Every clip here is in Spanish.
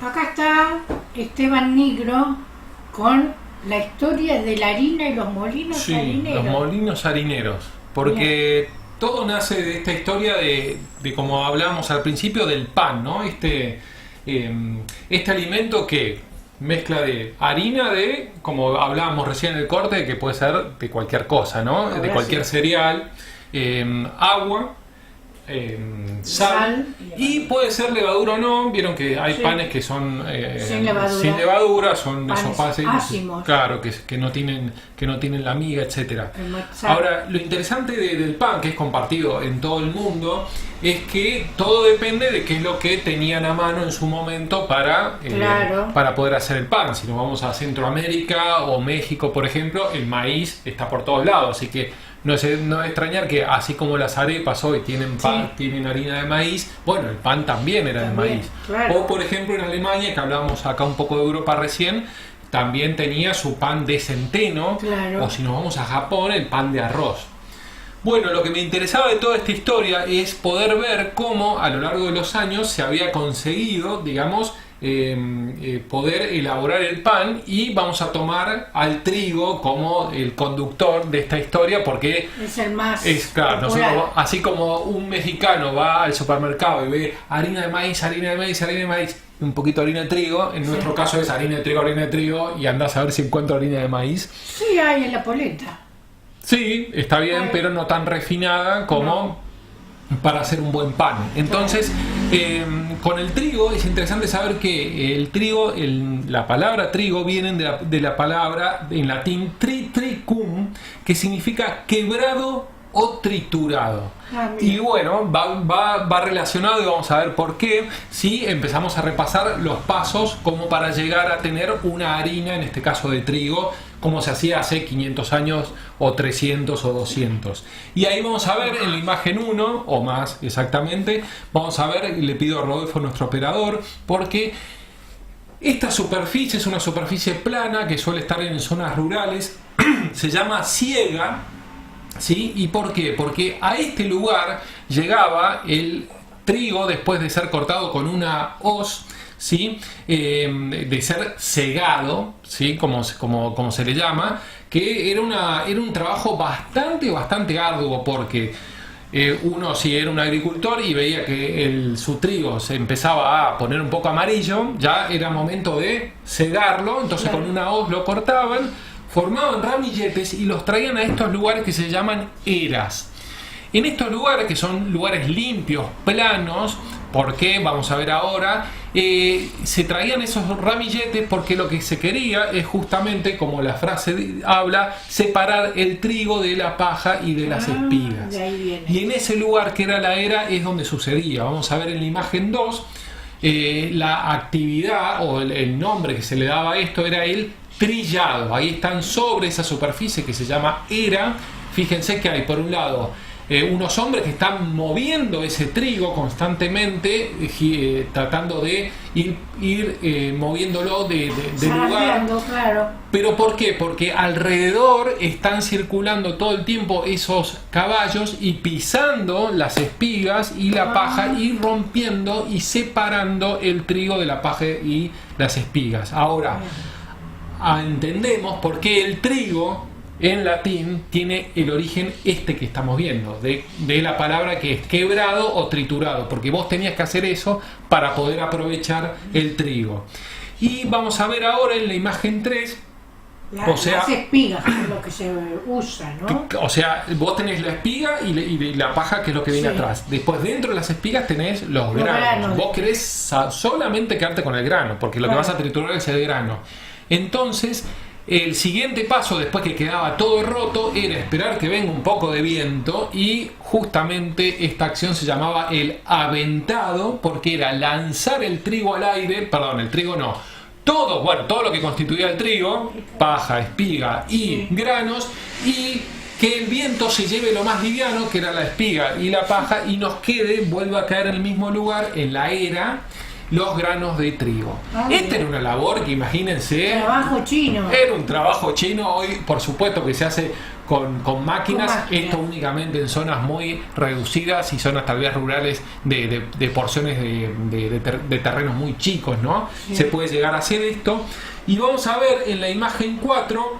Acá está Esteban Nigro con la historia de la harina y los molinos Sí, harineros. los molinos harineros. Porque todo nace de esta historia de como hablábamos al principio, del pan, ¿no? Este alimento que mezcla de harina de, como hablábamos recién en el corte, que puede ser de cualquier cosa, ¿no? Ahora De cualquier sí. cereal, agua, sal y puede ser levadura o no. Vieron que hay Sí. panes que son Sin levadura. son Panes esos panes ácimos. claro, que no tienen la miga, etcétera. El matzah. Ahora, lo interesante del pan, que es compartido en todo el mundo, es que todo depende de qué es lo que tenían a mano en su momento Claro. para poder hacer el pan. Si nos vamos a Centroamérica o México, por ejemplo, el maíz está por todos lados, así que no es extrañar que así como las arepas hoy tienen pan, tienen harina de maíz, bueno, el pan también era de maíz. Claro. O por ejemplo en Alemania, que hablábamos acá un poco de Europa recién, también tenía su pan de centeno, Claro. o si nos vamos a Japón, el pan de arroz. Bueno, lo que me interesaba de toda esta historia es poder ver cómo a lo largo de los años se había conseguido, digamos, poder elaborar el pan, y vamos a tomar al trigo como el conductor de esta historia porque Es el más claro, popular. nosotros, así como un mexicano va al supermercado y ve harina de maíz, harina de maíz, harina de maíz, un poquito de harina de trigo, en nuestro caso es harina de trigo, y andás a ver si encuentro harina de maíz. Sí, hay en la polenta. Sí, está bien, pero no tan refinada como para hacer un buen pan. Entonces, con el trigo es interesante saber que el trigo, la palabra trigo viene de la palabra en latín triticum, que significa quebrado o triturado. Y bueno, va relacionado, y vamos a ver por qué si empezamos a repasar los pasos como para llegar a tener una harina, en este caso de trigo, como se hacía hace 500 años o 300 o 200. Y ahí vamos a ver en la imagen 1, o más exactamente, vamos a ver, le pido a Rodolfo, nuestro operador, porque esta superficie es una superficie plana que suele estar en zonas rurales, se llama siega. ¿Sí? ¿Y por qué? Porque a este lugar llegaba el trigo después de ser cortado con una hoz, ¿sí? De ser segado, ¿sí? Como se le llama, que era un trabajo bastante arduo, porque uno si era un agricultor y veía que su trigo se empezaba a poner un poco amarillo, ya era momento de segarlo, entonces con una hoz lo cortaban, formaban ramilletes y los traían a estos lugares que se llaman eras. En estos lugares, que son lugares limpios, planos, ¿por qué? Vamos a ver ahora. Se traían esos ramilletes porque lo que se quería es justamente, como la frase habla, separar el trigo de la paja y de las espigas. De ahí viene. Y en ese lugar que era la era es donde sucedía. Vamos a ver en la imagen 2, la actividad o el nombre que se le daba a esto era el trillado. Ahí están sobre esa superficie que se llama era. Fíjense que hay por un lado unos hombres que están moviendo ese trigo constantemente, tratando de ir moviéndolo de lugar. Claro. ¿Pero por qué? Porque alrededor están circulando todo el tiempo esos caballos y pisando las espigas y la paja, y rompiendo y separando el trigo de la paja y las espigas. Ahora, entendemos por qué el trigo en latín tiene el origen que estamos viendo, de la palabra que es quebrado o triturado, porque vos tenías que hacer eso para poder aprovechar el trigo. Y vamos a ver ahora en la imagen 3, Las espigas es lo que se usa, ¿no? o sea, vos tenés la espiga y la paja, que es lo que viene atrás. Después, dentro de las espigas tenés los granos. Vos querés solamente quedarte con el grano, porque lo que vas a triturar es el grano. Entonces, el siguiente paso, después que quedaba todo roto, era esperar que venga un poco de viento, y justamente esta acción se llamaba el aventado, porque era lanzar el trigo al aire, perdón, el trigo no, todo lo que constituía el trigo, paja, espiga y granos, y que el viento se lleve lo más liviano, que era la espiga y la paja, y nos vuelva a caer en el mismo lugar, en la era, los granos de trigo. Esta era una labor que, imagínense, trabajo chino. Era un trabajo chino. Hoy, por supuesto, que se hace con máquinas, máquinas. esto únicamente en zonas muy reducidas y zonas tal vez rurales de porciones de terrenos muy chicos, ¿no? Sí. Se puede llegar a hacer esto. Y vamos a ver en la imagen 4,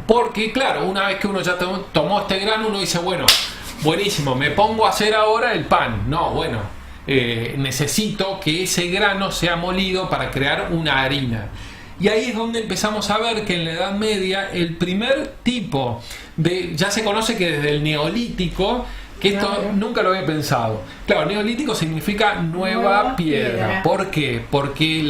porque claro, una vez que uno ya tomó este grano, uno dice, bueno, buenísimo, me pongo a hacer ahora el pan. No, bueno, necesito que ese grano sea molido para crear una harina. Y ahí es donde empezamos a ver que en la Edad Media el primer tipo ya se conoce que desde el Neolítico, que esto Claro. nunca lo había pensado. Claro, Neolítico significa nueva piedra. ¿Por qué? Porque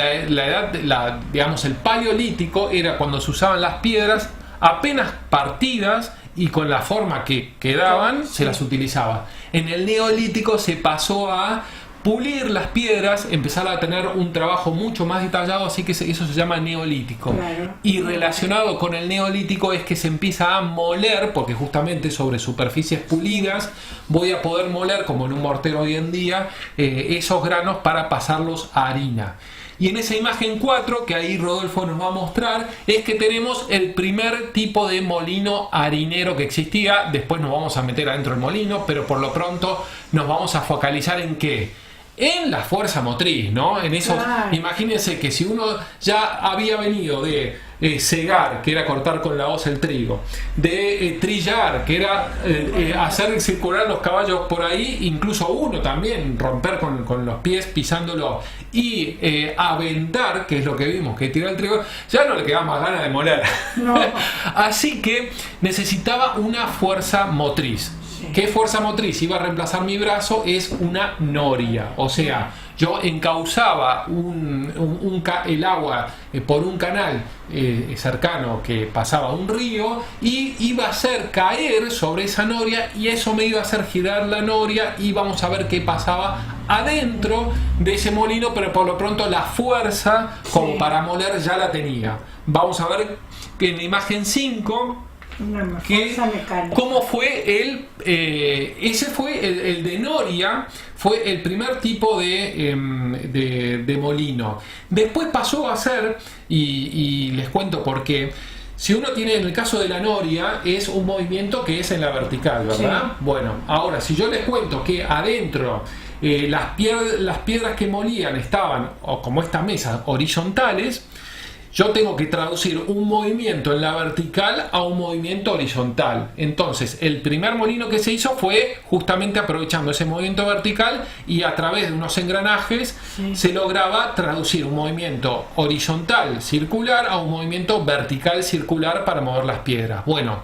digamos, el Paleolítico era cuando se usaban las piedras apenas partidas y con la forma que quedaban se las utilizaba. En el Neolítico se pasó a pulir las piedras, empezar a tener un trabajo mucho más detallado, así que eso se llama Neolítico. Claro. Y relacionado con el Neolítico es que se empieza a moler, porque justamente sobre superficies pulidas voy a poder moler, como en un mortero hoy en día, esos granos para pasarlos a harina. Y en esa imagen 4, que ahí Rodolfo nos va a mostrar, es que tenemos el primer tipo de molino harinero que existía. Después nos vamos a meter adentro del molino, pero por lo pronto nos vamos a focalizar en ¿qué? En la fuerza motriz, ¿no? En esos, Claro. imagínense que si uno ya había venido de segar, que era cortar con la hoz el trigo, de trillar, que era hacer circular los caballos por ahí, incluso uno también, romper con los pies pisándolo, y aventar, que es lo que vimos, que tirar el trigo, ya no le quedaba más ganas de moler. No. Así que necesitaba una fuerza motriz. Sí. ¿Qué fuerza motriz iba a reemplazar mi brazo? Es una noria. O sea, yo encauzaba el agua por un canal cercano que pasaba un río y iba a hacer caer sobre esa noria, y eso me iba a hacer girar la noria, y vamos a ver qué pasaba adentro de ese molino, pero por lo pronto la fuerza como Sí. para moler ya la tenía. Vamos a ver que en la imagen 5 Una que fuerza mecánica. cómo fue ese fue el de noria, fue el primer tipo de molino. Después pasó a ser, y les cuento por qué, si uno tiene, en el caso de la noria, es un movimiento que es en la vertical, ¿verdad? Sí. Bueno, ahora si yo les cuento que adentro las piedras que molían estaban, o como esta mesa, horizontales, yo tengo que traducir un movimiento en la vertical a un movimiento horizontal. Entonces, el primer molino que se hizo fue justamente aprovechando ese movimiento vertical, y a través de unos engranajes Sí. se lograba traducir un movimiento horizontal circular a un movimiento vertical circular para mover las piedras. Bueno,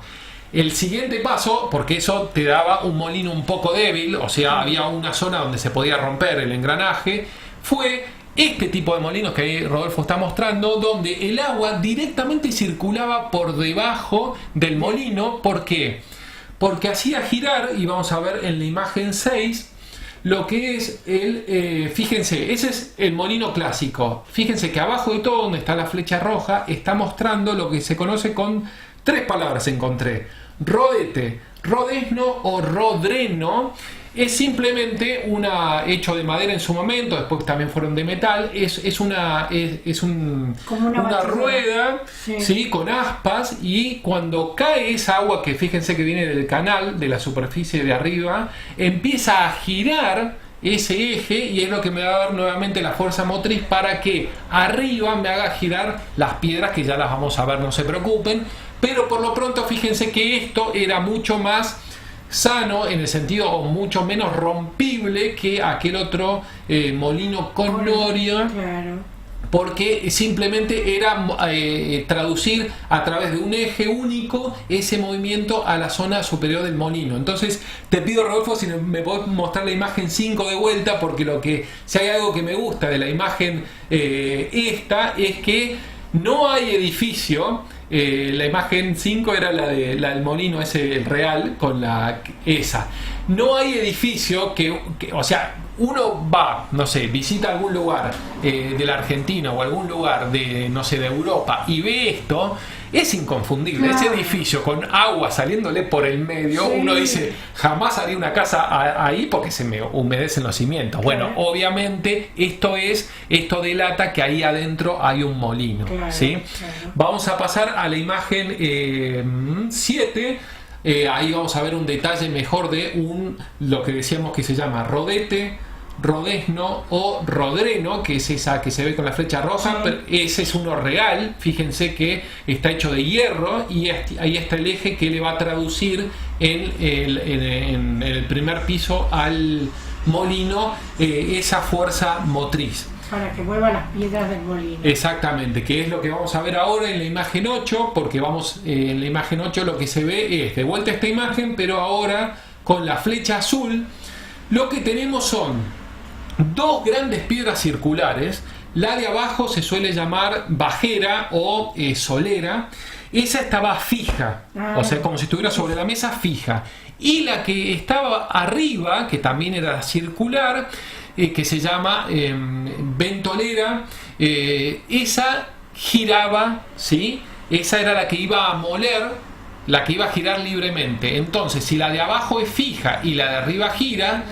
el siguiente paso, porque eso te daba un molino un poco débil, o sea, había una zona donde se podía romper el engranaje, fue este tipo de molinos que ahí Rodolfo está mostrando, donde el agua directamente circulaba por debajo del molino. ¿Por qué? Porque hacía girar, y vamos a ver en la imagen 6, lo que es fíjense, ese es el molino clásico. Fíjense que abajo de todo, donde está la flecha roja, está mostrando lo que se conoce con 3 palabras, encontré: rodete, rodesno o rodreno. Es simplemente hecho de madera en su momento, después también fueron de metal, es una Como una batidora. rueda, Sí. ¿sí? Con aspas, y cuando cae esa agua, que fíjense que viene del canal, de la superficie de arriba, empieza a girar ese eje, y es lo que me va a dar nuevamente la fuerza motriz para que arriba me haga girar las piedras, que ya las vamos a ver, no se preocupen. Pero por lo pronto fíjense que esto era mucho más sano, en el sentido, o mucho menos rompible que aquel otro molino con noria, Claro. porque simplemente era traducir a través de un eje único ese movimiento a la zona superior del molino. Entonces te pido, Rodolfo, si me podés mostrar la imagen 5 de vuelta, porque si hay algo que me gusta de la imagen esta, es que no hay edificio. La imagen 5 era la del molino ese real, con esa. No hay edificio o sea, uno va, no sé, visita algún lugar de la Argentina o algún lugar de, no sé, de Europa y ve esto, es inconfundible. Claro. Ese edificio con agua saliéndole por el medio, Sí. uno dice, jamás haría una casa ahí porque se me humedecen los cimientos. Bueno, Claro. obviamente esto delata que ahí adentro hay un molino. Claro, ¿Sí? claro. Vamos a pasar a la imagen 7. Ahí vamos a ver un detalle mejor de lo que decíamos que se llama rodete, rodesno o rodreno, que es esa que se ve con la flecha roja, Sí. pero ese es uno real. Fíjense que está hecho de hierro y ahí está el eje que le va a traducir en el primer piso al molino esa fuerza motriz. Para que mueva las piedras del molino. Exactamente, que es lo que vamos a ver ahora en la imagen 8, porque en la imagen 8 lo que se ve es de vuelta esta imagen, pero ahora con la flecha azul. Lo que tenemos son dos grandes piedras circulares. La de abajo se suele llamar bajera o solera. Esa estaba fija, o sea, como si estuviera sobre la mesa fija. Y la que estaba arriba, que también era circular, que se llama ventolera, esa giraba, ¿sí? Esa era la que iba a moler, la que iba a girar libremente. Entonces, si la de abajo es fija y la de arriba gira,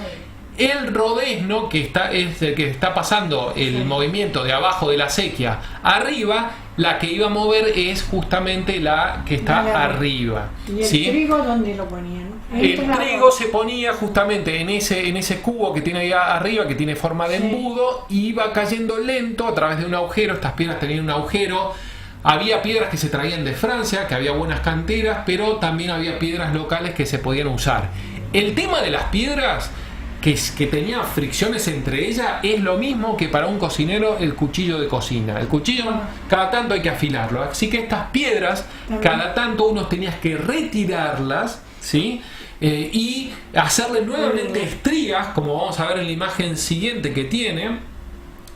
el rodesno, que es el que está pasando el movimiento de abajo de la acequia arriba, la que iba a mover es justamente la que está arriba. ¿Y el ¿sí? trigo dónde lo ponían? El trigo se ponía justamente en ese cubo que tiene ahí arriba, que tiene forma de embudo, y iba cayendo lento a través de un agujero. Estas piedras tenían un agujero. Había piedras que se traían de Francia, que había buenas canteras, pero también había piedras locales que se podían usar. El tema de las piedras que tenían fricciones entre ellas es lo mismo que para un cocinero el cuchillo de cocina. El cuchillo cada tanto hay que afilarlo, así que estas piedras cada tanto uno tenías que retirarlas, ¿sí? Y hacerle nuevamente estrías, como vamos a ver en la imagen siguiente que tiene.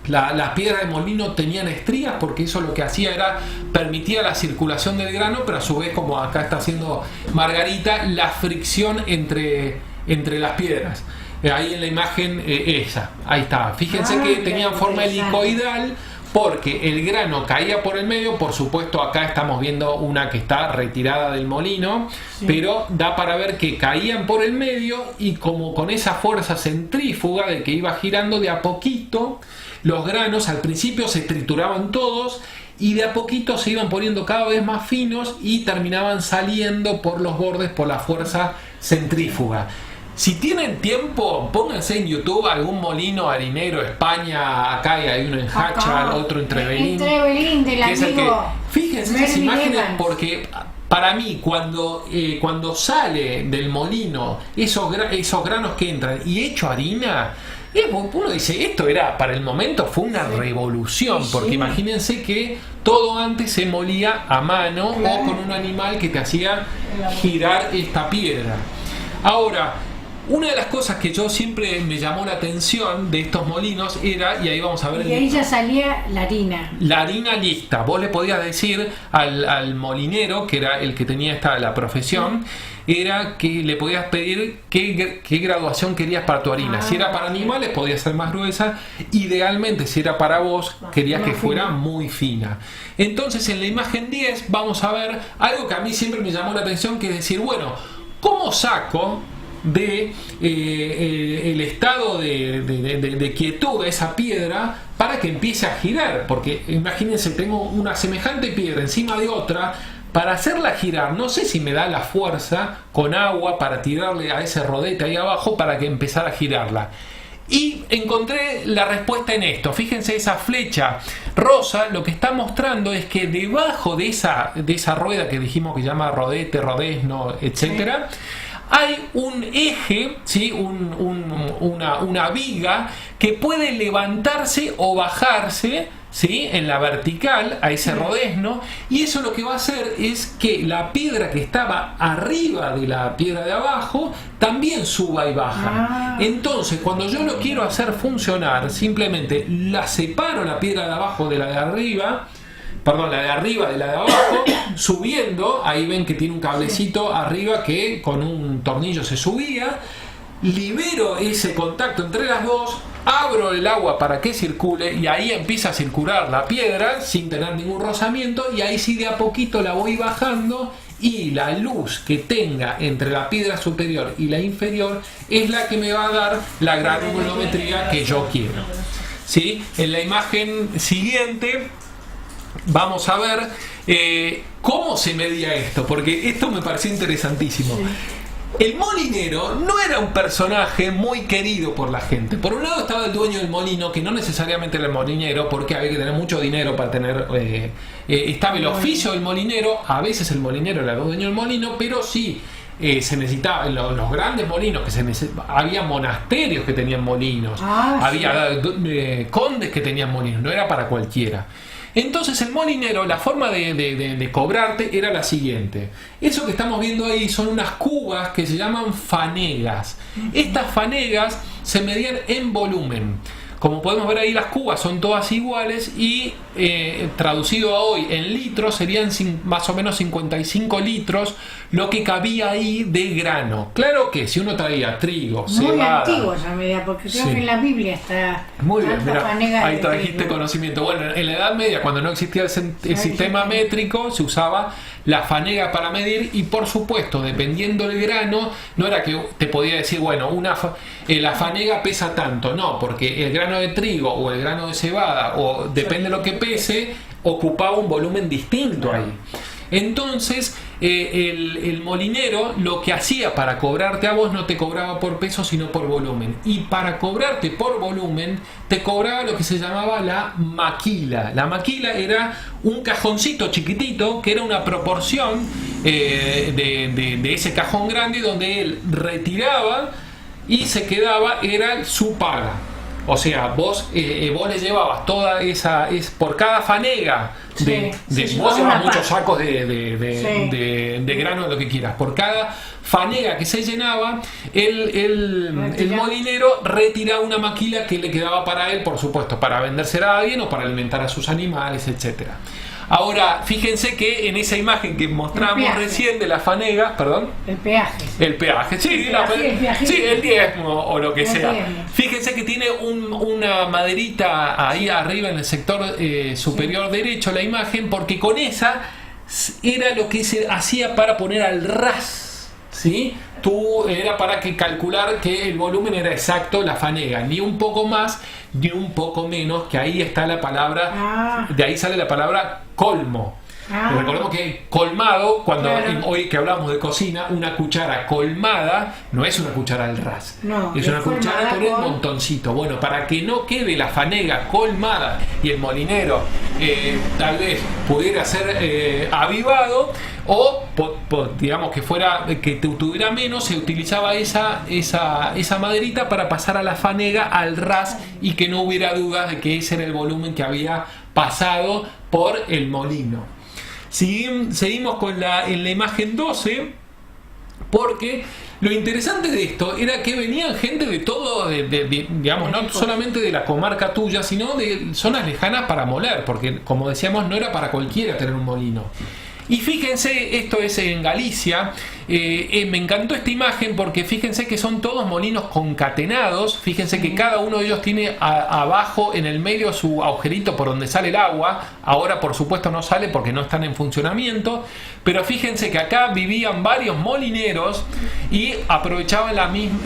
Las piedras de molino tenían estrías porque eso lo que hacía era permitía la circulación del grano, pero a su vez, como acá está haciendo Margarita, la fricción entre las piedras. Ahí en la imagen esa, ahí está. Fíjense que tenían forma helicoidal porque el grano caía por el medio. Por supuesto, acá estamos viendo una que está retirada del molino, pero da para ver que caían por el medio y como con esa fuerza centrífuga de que iba girando de a poquito, los granos al principio se trituraban todos y de a poquito se iban poniendo cada vez más finos y terminaban saliendo por los bordes por la fuerza centrífuga. Si tienen tiempo, pónganse en YouTube algún molino harinero, España, acá hay uno en Hachal, otro en Trevelín. En Trevelín, del amigo. Fíjense esas Mervyn imágenes Evans. porque para mí cuando sale del molino esos granos que entran y hecho harina, uno dice, esto era para el momento fue una revolución, porque imagínense que todo antes se molía a mano o con un animal que te hacía girar esta piedra. Ahora, una de las cosas que yo siempre me llamó la atención de estos molinos era, y ahí vamos a ver, Y ahí ya salía la harina. la harina lista. Vos le podías decir al molinero, que era el que tenía la profesión, era que le podías pedir qué graduación querías para tu harina. Si era para animales, podía ser más gruesa. Idealmente, si era para vos, querías que fuera muy fina. Entonces, en la imagen 10 vamos a ver algo que a mí siempre me llamó la atención, que es decir, bueno, ¿cómo saco el estado de quietud de esa piedra para que empiece a girar? Porque imagínense, tengo una semejante piedra encima de otra. Para hacerla girar, no sé si me da la fuerza con agua para tirarle a ese rodete ahí abajo para que empezara a girarla. Y encontré la respuesta en esto. Fíjense, esa flecha rosa lo que está mostrando es que debajo de esa rueda que dijimos que se llama rodete, rodesno, etcétera, hay un eje, ¿sí? una viga que puede levantarse o bajarse, ¿sí? En la vertical a ese rodesno, y eso lo que va a hacer es que la piedra que estaba arriba de la piedra de abajo también suba y baja. Entonces, cuando yo lo quiero hacer funcionar, simplemente la separo la piedra de abajo de la de arriba. Perdón, la de arriba de la de abajo, subiendo, ahí ven que tiene un cablecito arriba que con un tornillo se subía. libero ese contacto entre las dos, abro el agua para que circule y ahí empieza a circular la piedra sin tener ningún rozamiento, y ahí sí de a poquito la voy bajando, y la luz que tenga entre la piedra superior y la inferior es la que me va a dar la granulometría que yo quiero. ¿Sí? En la imagen siguiente vamos a ver cómo se medía esto, porque esto me pareció interesantísimo. El molinero no era un personaje muy querido por la gente. Por un lado estaba el dueño del molino, que no necesariamente era el molinero, porque había que tener mucho dinero para tener... estaba el oficio del molinero, a veces el molinero era el dueño del molino, pero sí se necesitaba, los grandes molinos, había monasterios que tenían molinos, había condes que tenían molinos, no era para cualquiera. Entonces el molinero, la forma de cobrarte era la siguiente. Eso que estamos viendo ahí son unas cubas que se llaman fanegas. Estas fanegas se medían en volumen. Como podemos ver ahí, las cubas son todas iguales y traducido a hoy en litros serían más o menos 55 litros lo que cabía ahí de grano. Claro que si uno traía trigo, muy cebada... antiguo esa medida, porque creo que en la Biblia está... Muy bien, mira, ahí trajiste conocimiento. Bueno, en la Edad Media, cuando no existía el sistema métrico, se usaba la fanega para medir, y por supuesto, dependiendo del grano, no era que te podía decir, bueno, la fanega pesa tanto, no, porque el grano de trigo o el grano de cebada, o depende de lo que pese, ocupaba un volumen distinto ahí. Entonces, el molinero lo que hacía para cobrarte a vos, no te cobraba por peso, sino por volumen. Y para cobrarte por volumen, te cobraba lo que se llamaba la maquila. La maquila era un cajoncito chiquitito, que era una proporción de ese cajón grande, donde él retiraba y se quedaba, era su paga. O sea, vos le llevabas toda esa... por cada fanega vos llevas muchos sacos de grano, lo que quieras. Por cada fanega que se llenaba, el molinero retiraba una maquila que le quedaba para él, por supuesto, para vendérsela a alguien o para alimentar a sus animales, etcétera. Ahora, fíjense que en esa imagen que mostramos recién de la fanega, perdón. El peaje. El peaje, sí, el diezmo o lo que sea. Fíjense que tiene una maderita ahí arriba en el sector superior derecho la imagen, porque con esa era lo que se hacía para poner al ras, ¿sí? Era para calcular que el volumen era exacto, la fanega, ni un poco más ni un poco menos, que ahí está la palabra, de ahí sale la palabra colmo. Recordemos que colmado, cuando hoy que hablamos de cocina, una cuchara colmada no es una cuchara al ras, es una cuchara con un montoncito. Bueno, para que no quede la fanega colmada y el molinero tal vez pudiera ser avivado, o digamos que tuviera menos, se utilizaba esa maderita para pasar a la fanega al ras, y que no hubiera dudas de que ese era el volumen que había pasado por el molino. Seguimos en la imagen 12, porque lo interesante de esto era que venían gente de todo, digamos, no solamente de la comarca tuya, sino de zonas lejanas para moler, porque como decíamos, no era para cualquiera tener un molino. Y fíjense, esto es en Galicia. Me encantó esta imagen porque fíjense que son todos molinos concatenados. Fíjense que cada uno de ellos tiene abajo en el medio su agujerito por donde sale el agua. Ahora por supuesto no sale porque no están en funcionamiento, pero fíjense que acá vivían varios molineros y aprovechaban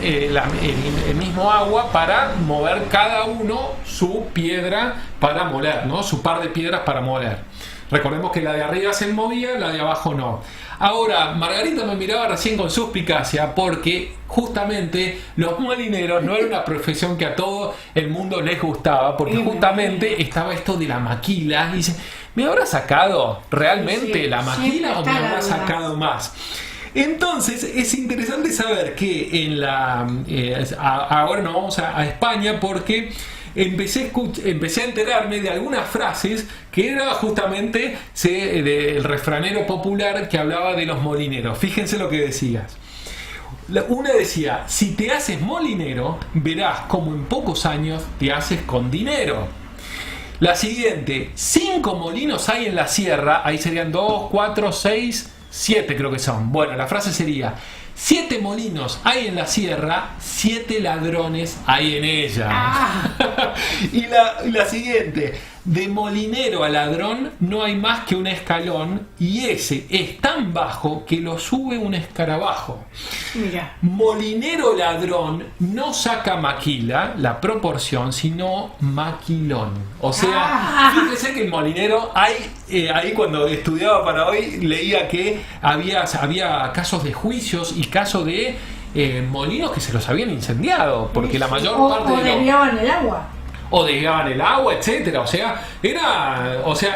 el mismo agua para mover cada uno su piedra para moler, ¿no? Su par de piedras para moler. Recordemos que la de arriba se movía, la de abajo no. Ahora, Margarita me miraba recién con suspicacia, porque justamente los molineros no era una profesión que a todo el mundo les gustaba, porque justamente estaba esto de la maquila. Y dice, ¿me habrá sacado realmente la maquila o me habrá sacado más? Entonces es interesante saber que ahora nos vamos a España, porque empecé a enterarme de algunas frases que era justamente del refranero popular que hablaba de los molineros. Fíjense lo que decías. Una decía: si te haces molinero, verás como en pocos años te haces con dinero. La siguiente: 5 molinos hay en la sierra. Ahí serían 2, 4, 6, 7 creo que son. Bueno, la frase sería: 7 molinos hay en la sierra, 7 ladrones hay en ella. Ah. Y la siguiente, de molinero a ladrón no hay más que un escalón y ese es tan bajo que lo sube un escarabajo. Mira. Molinero ladrón no saca maquila, la proporción, sino maquilón. O sea, fíjese que el molinero, ahí cuando estudiaba para hoy, leía que había casos de juicios y casos de molinos que se los habían incendiado, porque la mayor parte de desviaban el agua. O desviaban el agua, etcétera. O sea,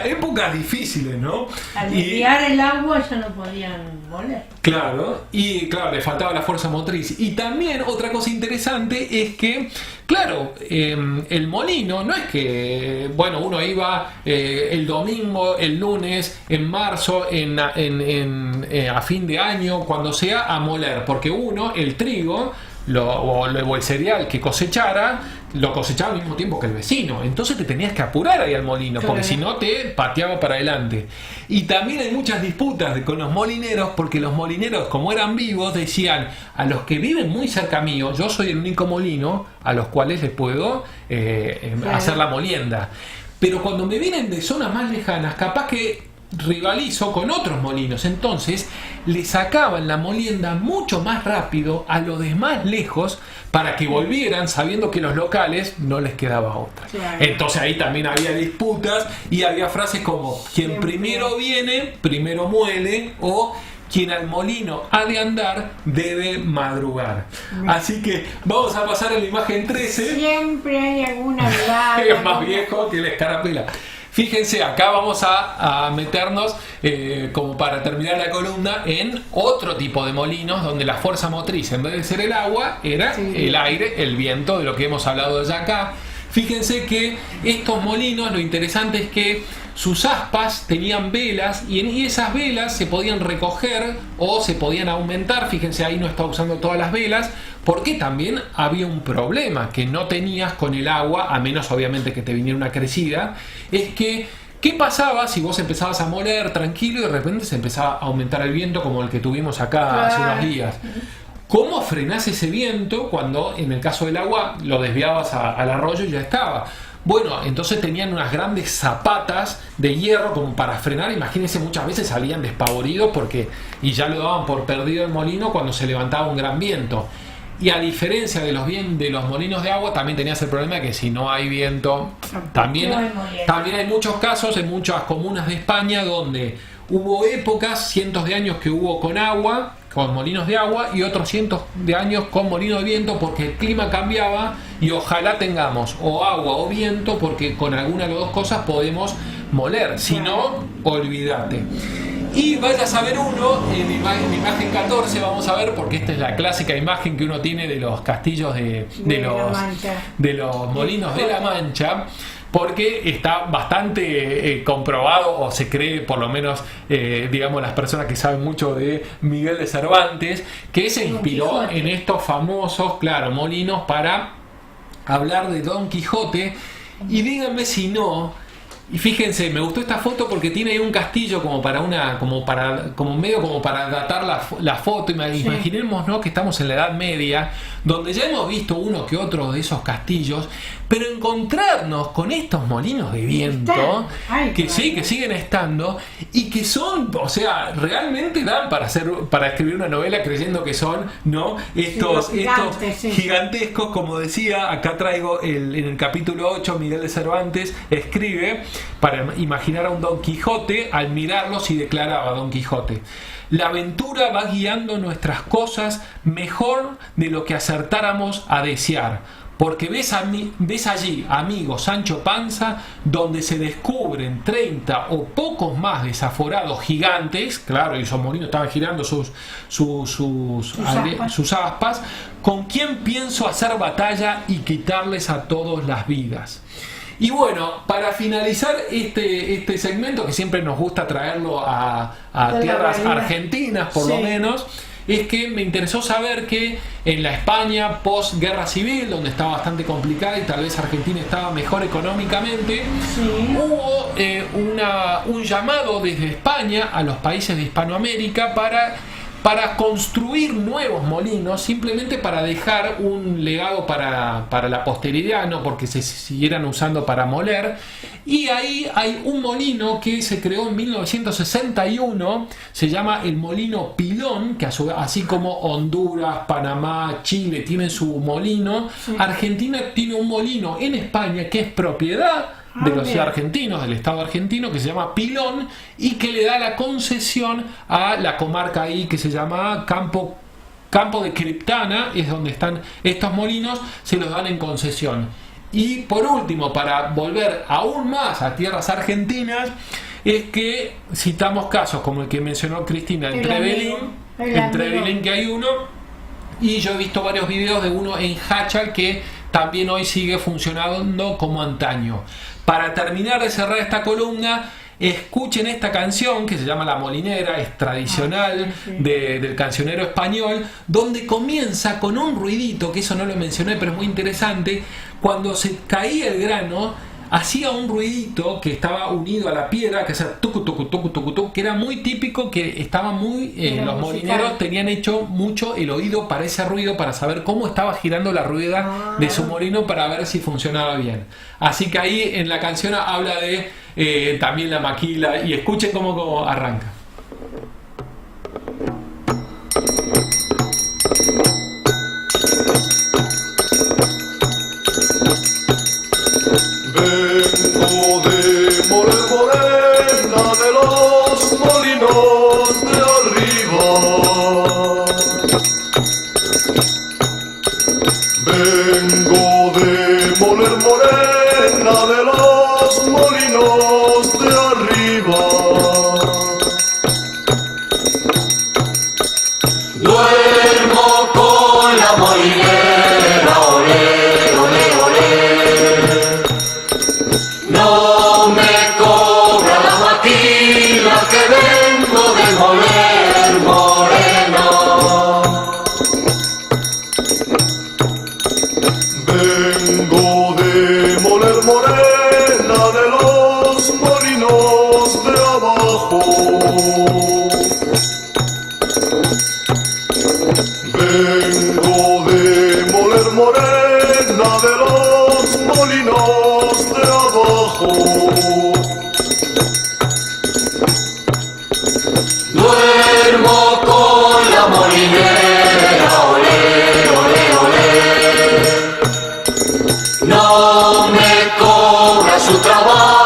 épocas difíciles, ¿no? Al desviar el agua ya no podían moler. Claro, y claro, le faltaba la fuerza motriz. Y también otra cosa interesante es que, claro, el molino no es que, bueno, uno iba el domingo, el lunes, en marzo, a fin de año, cuando sea, a moler, porque uno, el trigo, o el cereal que cosechara, lo cosechaba al mismo tiempo que el vecino, entonces te tenías que apurar ahí al molino, claro, porque si no te pateaba para adelante. Y también hay muchas disputas con los molineros, porque los molineros, como eran vivos, decían: a los que viven muy cerca mío, yo soy el único molino a los cuales les puedo hacer la molienda, pero cuando me vienen de zonas más lejanas, capaz que rivalizo con otros molinos, entonces le sacaban la molienda mucho más rápido a los de más lejos para que volvieran, sabiendo que los locales no les quedaba otra. Claro. Entonces ahí también había disputas y había frases como: quien primero viene, primero muele, o quien al molino ha de andar, debe madrugar. Así que vamos a pasar a la imagen 13. Siempre hay alguna verdad. Es más viejo que la escarapela. Fíjense, acá vamos a meternos, como para terminar la columna, en otro tipo de molinos donde la fuerza motriz, en vez de ser el agua, era el aire, el viento, de lo que hemos hablado ya acá. Fíjense que estos molinos, lo interesante es que sus aspas tenían velas y esas velas se podían recoger o se podían aumentar. Fíjense, ahí no está usando todas las velas, porque también había un problema que no tenías con el agua, a menos obviamente que te viniera una crecida. Es que, ¿qué pasaba si vos empezabas a moler tranquilo y de repente se empezaba a aumentar el viento, como el que tuvimos acá hace unos días? ¿Cómo frenás ese viento cuando en el caso del agua lo desviabas al arroyo y ya estaba? Bueno, entonces tenían unas grandes zapatas de hierro como para frenar. Imagínense, muchas veces salían despavoridos y ya lo daban por perdido el molino cuando se levantaba un gran viento. Y a diferencia de los molinos de agua, también tenías el problema de que si no hay viento, también hay muchos casos en muchas comunas de España donde hubo épocas, cientos de años que hubo con agua, con molinos de agua, y otros cientos de años con molinos de viento, porque el clima cambiaba y ojalá tengamos o agua o viento, porque con alguna de las dos cosas podemos moler, si no, olvídate. Y vaya a saber uno, en imagen 14 vamos a ver, porque esta es la clásica imagen que uno tiene de los castillos de los molinos de la Mancha, porque está bastante comprobado, o se cree, por lo menos, digamos, las personas que saben mucho de Miguel de Cervantes, que se inspiró en estos famosos, claro, molinos para hablar de Don Quijote. Y díganme si no. Y fíjense, me gustó esta foto porque tiene ahí un castillo como medio para datar la foto. Imaginemos, ¿no?, que estamos en la Edad Media, donde ya hemos visto uno que otro de esos castillos, pero encontrarnos con estos molinos de viento que siguen estando y que son, o sea, realmente dan para escribir una novela, creyendo que son, ¿no?, estos gigantescos, como decía, acá traigo en el capítulo 8, Miguel de Cervantes escribe para imaginar a un Don Quijote. Al mirarlos, y declaraba Don Quijote: la aventura va guiando nuestras cosas mejor de lo que acertáramos a desear, porque ves allí, amigo Sancho Panza, donde se descubren 30 o pocos más desaforados gigantes. Claro, y esos molinos estaban girando sus aspas, con quien pienso hacer batalla y quitarles a todos las vidas. Y bueno, para finalizar este segmento, que siempre nos gusta traerlo a tierras argentinas, por lo menos, es que me interesó saber que en la España post-guerra civil, donde estaba bastante complicada y tal vez Argentina estaba mejor económicamente, hubo un llamado desde España a los países de Hispanoamérica para para construir nuevos molinos, simplemente para dejar un legado para la posteridad, no porque se siguieran usando para moler. Y ahí hay un molino que se creó en 1961, se llama el molino Pilón, que así como Honduras, Panamá, Chile tienen su molino, sí. Argentina tiene un molino en España que es propiedad de los argentinos, del Estado argentino, que se llama Pilón y que le da la concesión a la comarca ahí que se llama Campo de Criptana, es donde están estos molinos, se los dan en concesión. Y por último, para volver aún más a tierras argentinas, es que citamos casos como el que mencionó Cristina en Trevelin, que hay uno, y yo he visto varios videos de uno en Hachal que también hoy sigue funcionando como antaño. Para terminar de cerrar esta columna, escuchen esta canción que se llama La Molinera, es tradicional del cancionero español, donde comienza con un ruidito, que eso no lo mencioné pero es muy interesante. Cuando se caía el grano, hacía un ruidito que estaba unido a la piedra, que hacía tucu tucu tucu tucu tucu, que era muy típico, que estaba muy los molineros tenían hecho mucho el oído para ese ruido, para saber cómo estaba girando la rueda de su molino, para ver si funcionaba bien. Así que ahí en la canción habla de también la maquila, y escuchen cómo arranca. Vengo de Morena, de los molinos de arriba. Vengo de moler morena, de los molinos de arriba. Duermo con la molinera, olé, olé, olé. No me cobra la maquila que vengo de moler morena. Vengo de moler morena, de los molinos de abajo. Vengo de moler morena, de los molinos de abajo. Duermo con la molinera, olé, olé, olé. No me cobra su trabajo.